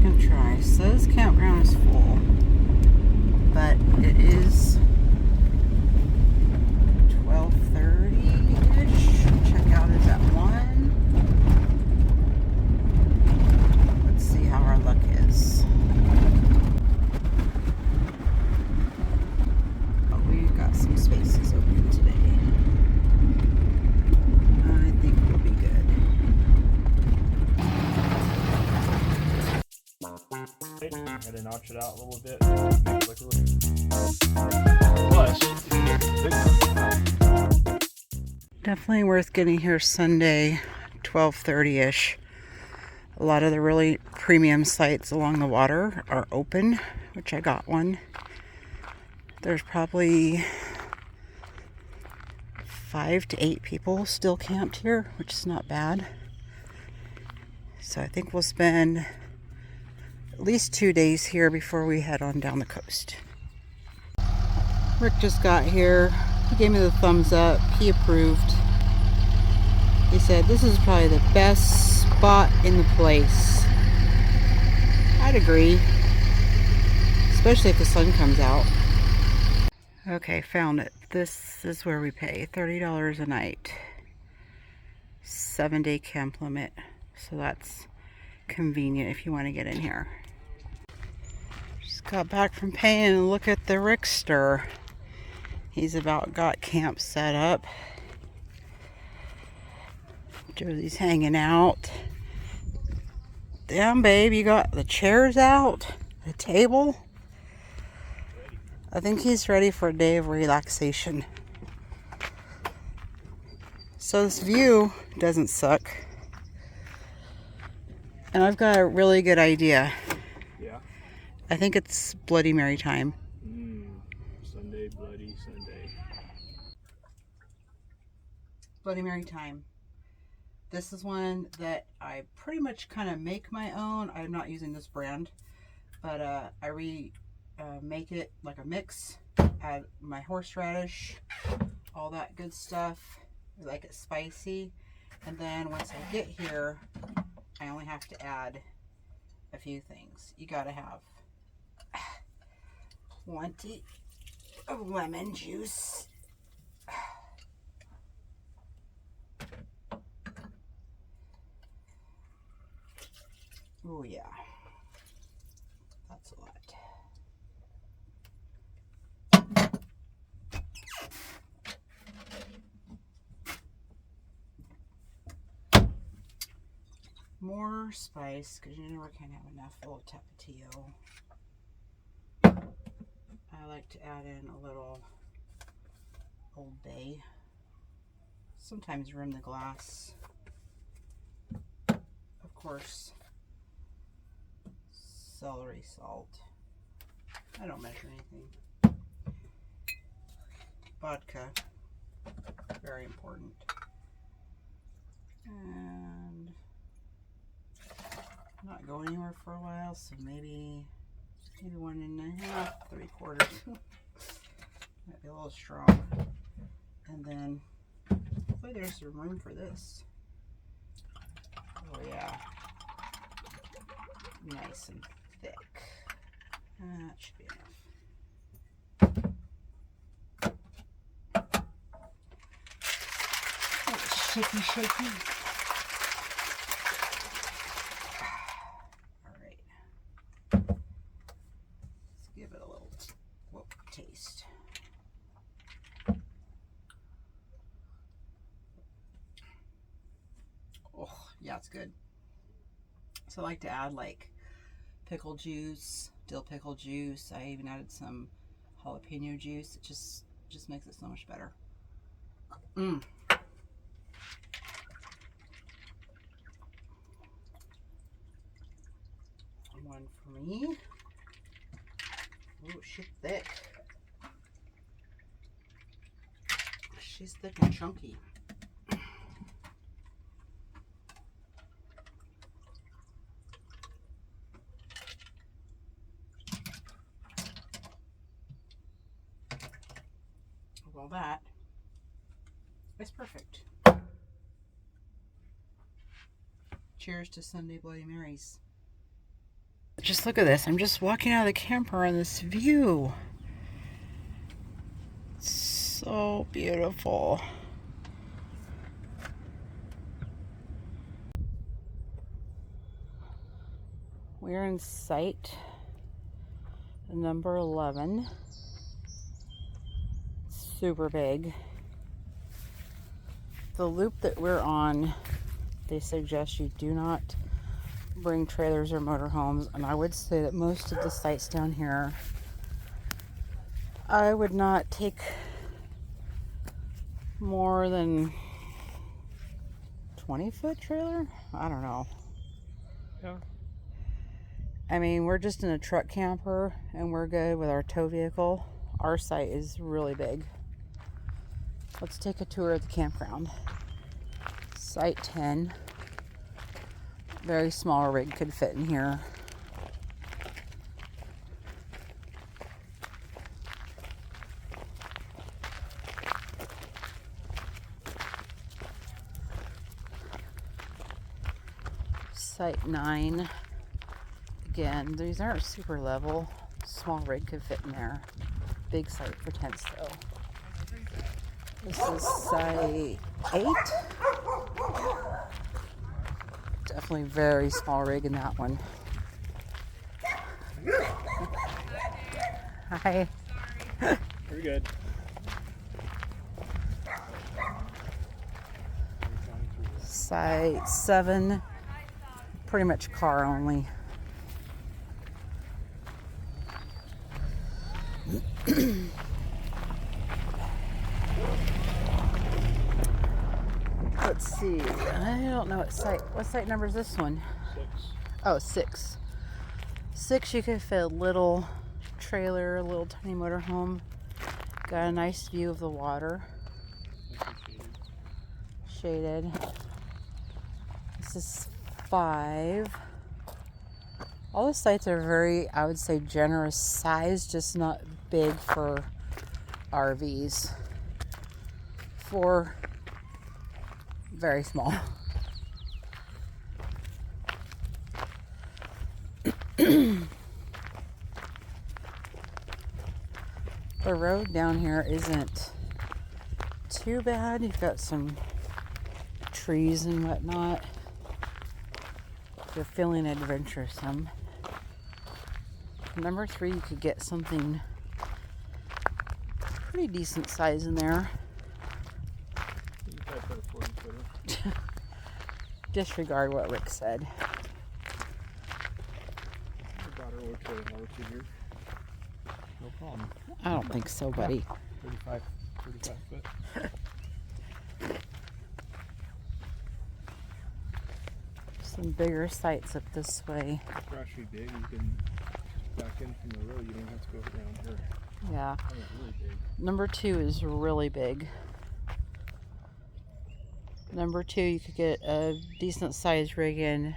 second try. So this campground is full, but it is 12:30-ish. Checkout is at 1. Let's see how our luck is. Oh, we got some spaces open today. I think we'll be good. And then notch it out a little bit. Plus, Definitely worth getting here Sunday, 12:30-ish. A lot of the really premium sites along the water are open, which I got one. There's probably 5 to 8 people still camped here, which is not bad. So I think we'll spend at least 2 days here before we head on down the coast. Rick just got here. He gave me the thumbs up. He approved. He said this is probably the best spot in the place. I'd agree, especially if the sun comes out. Okay, found it. This is where we pay $30 a night. 7-day camp limit. So that's convenient if you want to get in here. Just got back from paying and look at the Rickster. He's about got camp set up. Josie's hanging out. Damn, babe, you got the chairs out, the table. I think he's ready for a day of relaxation. So this view doesn't suck. And I've got a really good idea. yeah. I think it's Bloody Mary time. Sunday, Bloody Sunday. Bloody Mary time. This is one that I pretty much kind of make my own. I'm not using this brand, but I make it like a mix. Add my horseradish, all that good stuff. I like it spicy. And then once I get here, I only have to add a few things. You gotta have plenty of lemon juice. Oh yeah, that's a lot. More spice, because you never can have enough. A little tapatio. I like to add in a little Old Bay. Sometimes rim the glass. Of course, celery salt. I don't measure anything. Vodka, very important. And not going anywhere for a while, so maybe 1.5, 3/4. Might be a little strong. And then hopefully there's some room for this. Oh yeah, nice and thick. That should be enough. Oh, shaky, shaky. All right. Let's give it a little taste. Oh, yeah, it's good. So I like to add like pickle juice, dill pickle juice. I even added some jalapeno juice. It just makes it so much better. One for me. Oh, she's thick. She's thick and chunky. Well, that is perfect. Cheers to Sunday Bloody Marys. just look at this. I'm just walking out of the camper on this view. It's so beautiful. We're in site number 11. Super big. The loop that we're on, they suggest you do not bring trailers or motorhomes, and I would say that most of the sites down here, I would not take more than 20-foot trailer. I don't know. Yeah. I mean, we're just in a truck camper and we're good with our tow vehicle. Our site is really big. Let's take a tour of the campground. Site 10. Very small rig could fit in here. Site 9. Again, these aren't super level. Small rig could fit in there. Big site for tents though. This is site 8. Definitely very small rig in that one. Hi. We're good. Site 7. Pretty much car only. Let's see. I don't know what site number is this one? 6. Oh, 6. 6, you could fit a little trailer, a little tiny motorhome. Got a nice view of the water. Shaded. This is 5. All the sites are very, I would say, generous size, just not big for RVs. 4, very small. The road down here isn't too bad. You've got some trees and whatnot. If you're feeling adventuresome. Number 3, you could get something pretty decent size in there. You probably put a 40-footer. Disregard what Rick said. Your daughter will trade an over to here. No problem. I don't think so, buddy. 35 foot. Some bigger sites up this way. It's actually big. You can back in from the road. You don't have to go around here. Yeah. That was really big. Number 2 is really big. Number 2, you could get a decent sized rig in.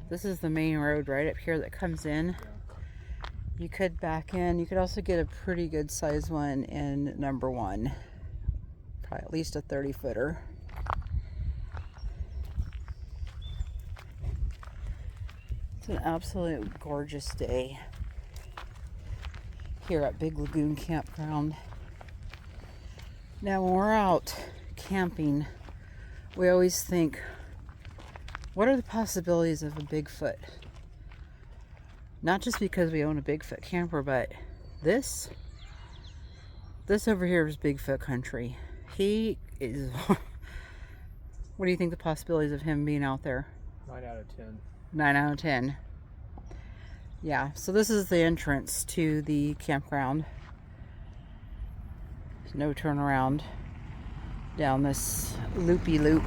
This is the main road right up here that comes in. Yeah. You could back in. You could also get a pretty good sized one in number 1. Probably at least a 30-footer. It's an absolute gorgeous day here at Big Lagoon Campground. Now when we're out camping, we always think, what are the possibilities of a Bigfoot? Not just because we own a Bigfoot camper, but this over here is Bigfoot country. He is, what do you think the possibilities of him being out there? 9 out of 10. 9 out of 10. Yeah, so this is the entrance to the campground. There's no turnaround down this loopy loop.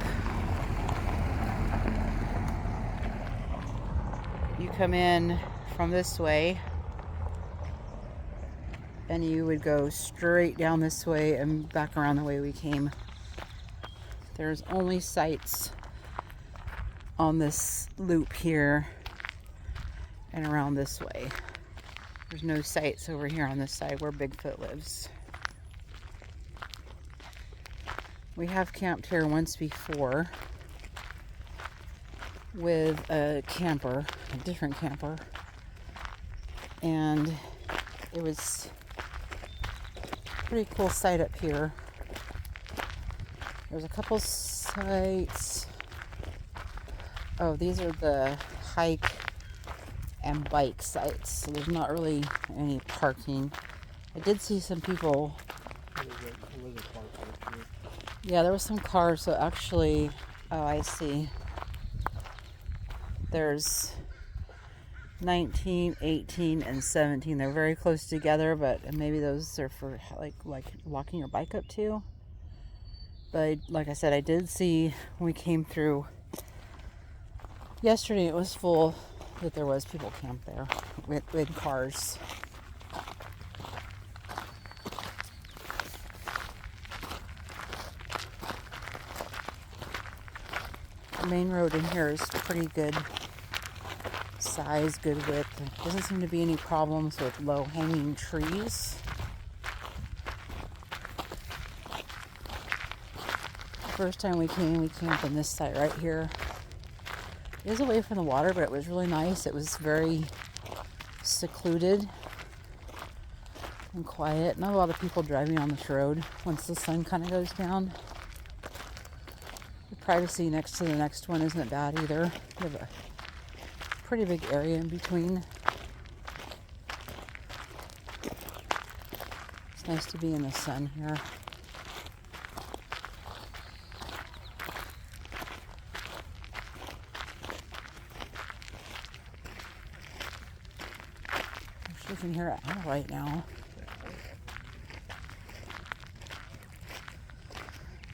You come in from this way and you would go straight down this way and back around the way we came. There's only sites on this loop here and around this way. There's no sites over here on this side where Bigfoot lives. We have camped here once before with a camper, a different camper. And it was a pretty cool site up here. There's a couple sites. Oh, these are the hike and bike sites. So there's not really any parking. I did see some people. There was a car park here. Yeah, there was some cars. So actually, oh, I see. There's 19, 18, and 17. They're very close together, but maybe those are for like walking your bike up to. But like I said, I did see when we came through yesterday, it was full, that there was people camped there with cars. The main road in here is pretty good size, good width. There doesn't seem to be any problems with low-hanging trees. The first time we camped on this site right here. It was away from the water, but it was really nice. It was very secluded and quiet. Not a lot of people driving on this road once the sun kind of goes down. The privacy next to the next one isn't bad either. You have a pretty big area in between. It's nice to be in the sun here. You can hear it out right now.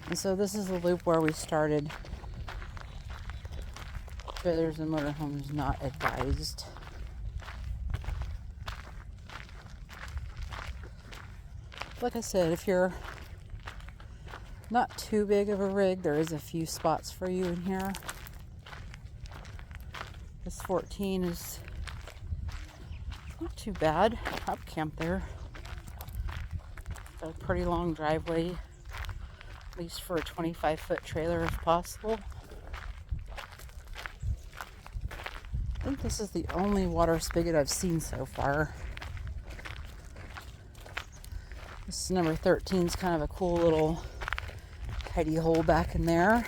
And so this is the loop where we started. Trailers and motorhomes not advised. Like I said, if you're not too big of a rig, there is a few spots for you in here. This 14 is not too bad. I've camped there. Got a pretty long driveway, at least for a 25-foot trailer if possible. I think this is the only water spigot I've seen so far. This number 13 is kind of a cool little tidy hole back in there.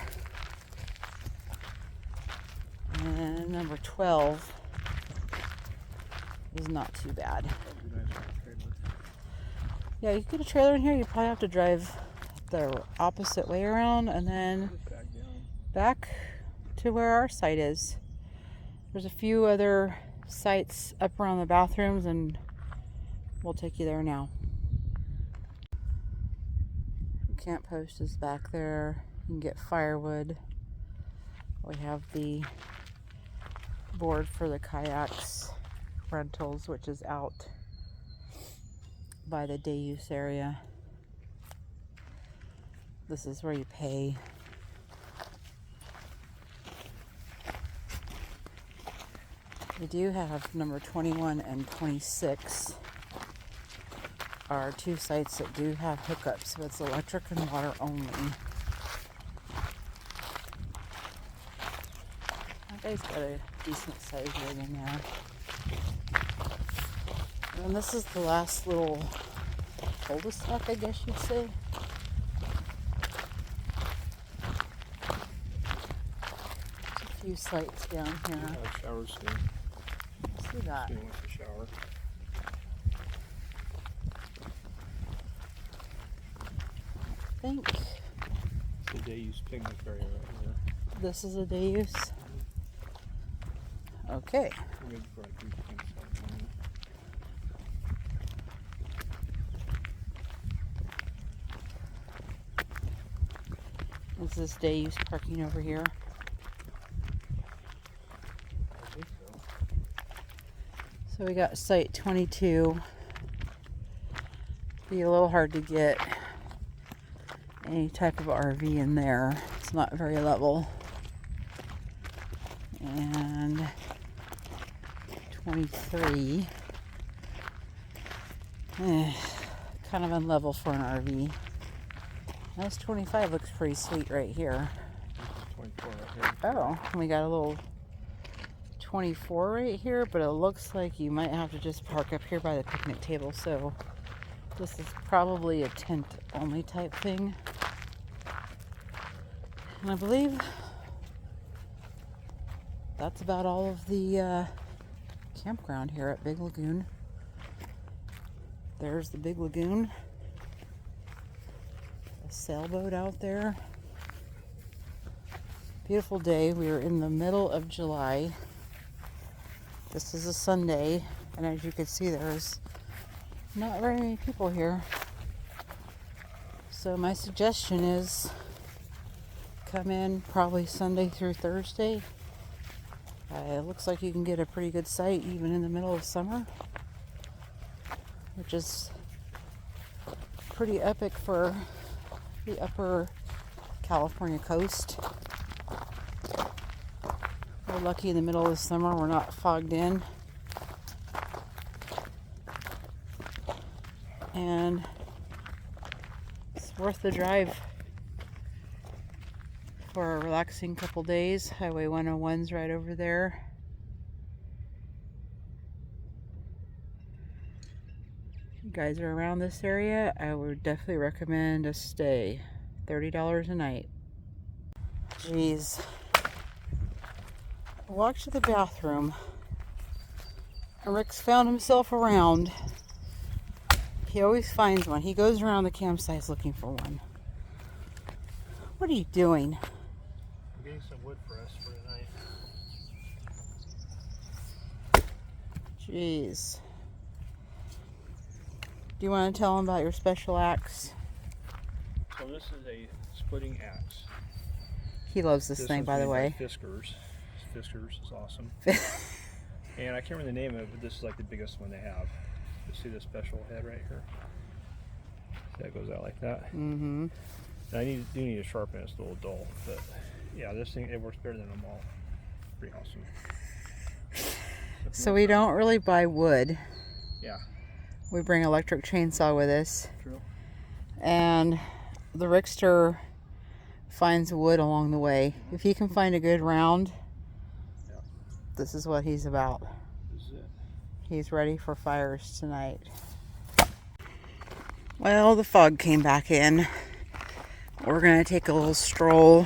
And number 12 is not too bad. Yeah, you get a trailer in here, you probably have to drive the opposite way around and then back to where our site is. There's a few other sites up around the bathrooms and we'll take you there now. The camp post is back there. You can get firewood. We have the board for the kayaks rentals, which is out by the day use area. This is where you pay. We do have number 21 and 26 are two sites that do have hookups, so it's electric and water only. That guy's got a decent size rig in there. And this is the last little cul-de-sac, I guess you'd say. There's a few sites down here. Shower screen. See that? Screen with the shower. I think It's the day use picnic area right here. this is a day use. Okay. We're good for a 3 campsite. Is this day use parking over here? I think so. So we got site 22. Be a little hard to get any type of RV in there. It's not very level. And 23. Kind of unlevel for an RV. This 25 looks pretty sweet right here. 24 right here. Oh, and we got a little 24 right here, but it looks like you might have to just park up here by the picnic table. So this is probably a tent only type thing. And I believe that's about all of the campground here at Big Lagoon. There's the Big Lagoon. A sailboat out there. Beautiful day. We are in the middle of July. This is a Sunday, and as you can see, there's not very many people here. So my suggestion is come in probably Sunday through Thursday. It looks like you can get a pretty good sight even in the middle of summer, which is pretty epic for the upper California coast. We're lucky in the middle of the summer we're not fogged in. And it's worth the drive for a relaxing couple days. Highway 101's right over there. If you guys are around this area, I would definitely recommend a stay. $30 a night. Jeez. I walked to the bathroom. Rick's found himself around. He always finds one. He goes around the campsites looking for one. What are you doing? I'm getting some wood for us for tonight. Jeez. Do you want to tell him about your special axe? So this is a splitting axe. He loves this thing, by the way. Fiskars. Fiskars is awesome. And I can't remember the name of it, but this is like the biggest one they have. You see the special head right here? That goes out like that. Mm-hmm. And I do need to sharpen it. It's a little dull, but yeah, this thing, it works better than them all. Pretty awesome. So we don't really buy wood. Yeah. We bring electric chainsaw with us. True. And the Rickster finds wood along the way. If he can find a good round, this is what he's about. This is it. He's ready for fires tonight. Well, the fog came back in. We're gonna take a little stroll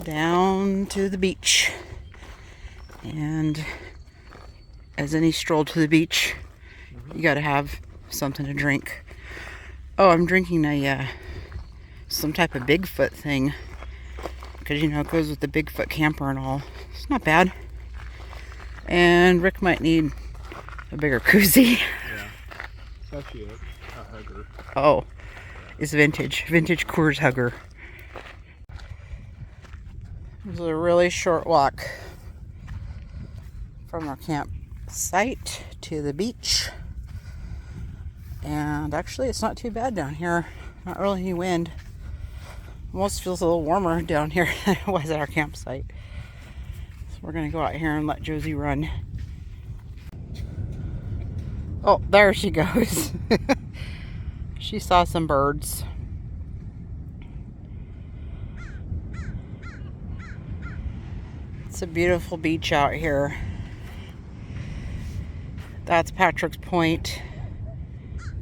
down to the beach. And as any stroll to the beach, you gotta have something to drink. Oh, I'm drinking a some type of Bigfoot thing, because you know it goes with the Bigfoot camper and all. It's not bad. And Rick might need a bigger koozie. Yeah. It's actually a hugger. Oh, it's vintage Coors hugger. It was a really short walk from our campsite to the beach. And actually it's not too bad down here. Not really any wind. Almost feels a little warmer down here than it was at our campsite. So we're gonna go out here and let Josie run. Oh, there she goes. She saw some birds. It's a beautiful beach out here. That's Patrick's Point,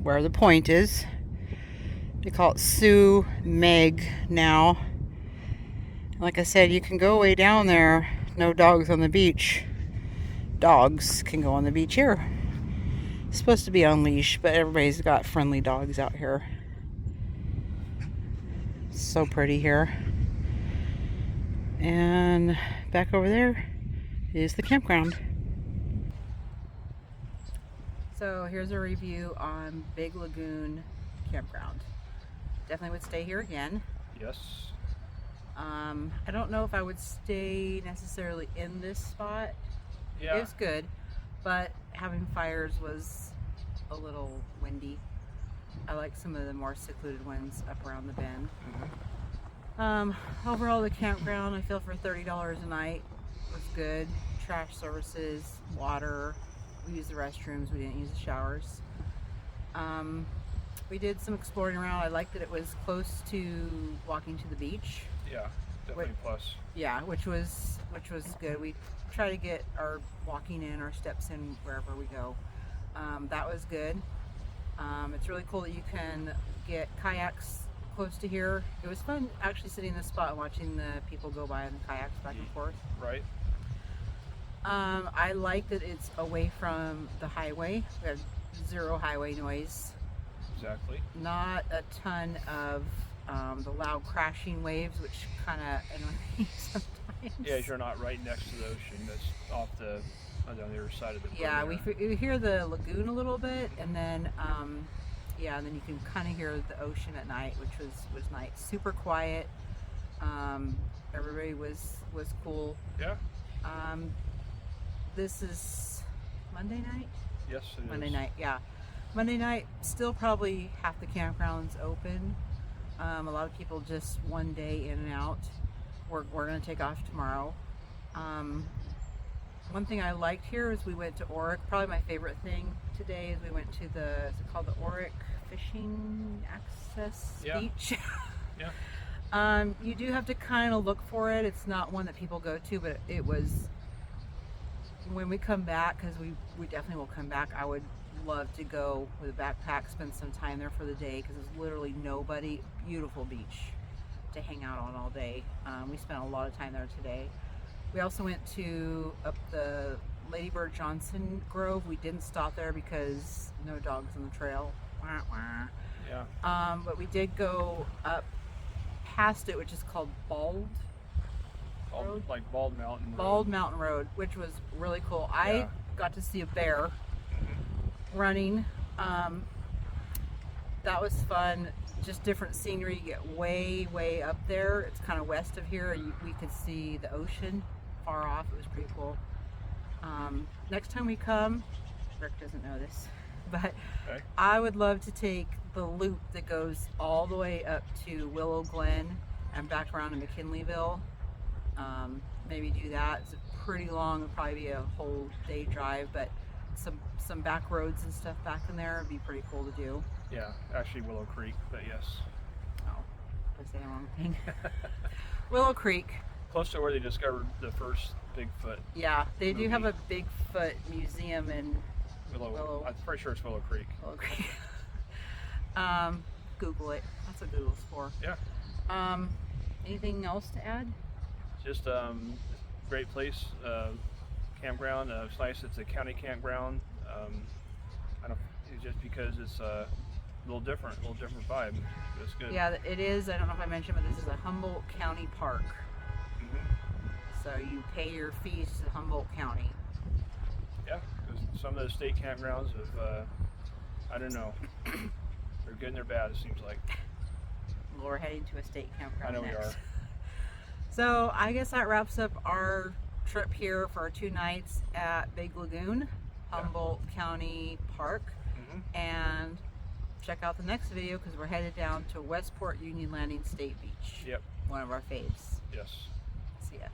where the point is. They call it Sue Meg now. Like I said, you can go way down there. No dogs on the beach. Dogs can go on the beach here. It's supposed to be on leash, but everybody's got friendly dogs out here. It's so pretty here. And back over there is the campground. So here's a review on Big Lagoon Campground. Definitely would stay here again. Yes. I don't know if I would stay necessarily in this spot. Yeah. It was good, but having fires was a little windy. I like some of the more secluded ones up around the bend. Overall, the campground, I feel for $30 a night was good. Trash services, water. We used the restrooms. We didn't use the showers. We did some exploring around. I liked that it was close to walking to the beach. Yeah. definitely a plus. Yeah, which was good. We try to get our walking in, our steps in wherever we go. That was good. It's really cool that you can get kayaks close to here. It was fun actually sitting in this spot and watching the people go by in the kayaks back and forth. Right. I like that it's away from the highway. We have zero highway noise. Exactly. Not a ton of the loud crashing waves, which kind of annoy me sometimes. Yeah, you're not right next to the ocean. That's off the on the other side of the. Yeah, we hear the lagoon a little bit, and then yeah, and then you can kind of hear the ocean at night, which was nice. Super quiet. Everybody was cool. Yeah. This is Monday night. Yes, it Monday is. night, yeah. Monday night, still probably half the campground's open. A lot of people just one day in and out. We're going to take off tomorrow. One thing I liked here is we went to Oric. Probably my favorite thing today is we went to is it called the Oric Fishing Access Beach? Yeah. You do have to kind of look for it. It's not one that people go to, but it was, when we come back, because we definitely will come back, I would love to go with a backpack, spend some time there for the day, because there's literally nobody. Beautiful beach to hang out on all day. We spent a lot of time there today. We also went up the Lady Bird Johnson Grove. We didn't stop there because no dogs on the trail. Wah, wah. Yeah. But we did go up past it, which is called Bald Road? Like Bald Mountain Road. Bald Mountain Road, which was really cool. I got to see a bear running. That was fun. Just different scenery. You get way up there. It's kind of west of here. We could see the ocean far off. It was pretty cool. Next time we come, Rick doesn't know this, but Okay. I would love to take the loop that goes all the way up to Willow Glen and back around to McKinleyville. Maybe do that. It's pretty long. It'll probably be a whole day drive, but some back roads and stuff back in there would be pretty cool to do. Yeah, actually Willow Creek, but yes. Oh, I say the wrong thing. Willow Creek. Close to where they discovered the first Bigfoot. Yeah, they do movie. have a Bigfoot museum in Willow. I'm pretty sure it's Willow Creek. Willow Creek. Google it. That's what Google's for. Yeah. Anything else to add? Just great place, campground. It's nice. It's a county campground. I don't. It's just because it's a little different vibe. It's good. Yeah, it is. I don't know if I mentioned, but this is a Humboldt County park. So you pay your fees to Humboldt County. Yeah. 'Cause some of the state campgrounds have, I don't know. They're good and they're bad. It seems like. Well, we're heading to a state campground I know next. we are. So I guess that wraps up our trip here for our 2 nights at Big Lagoon, Humboldt County Park. And check out the next video because we're headed down to Westport Union Landing State Beach. Yep. One of our faves. Yes. See ya.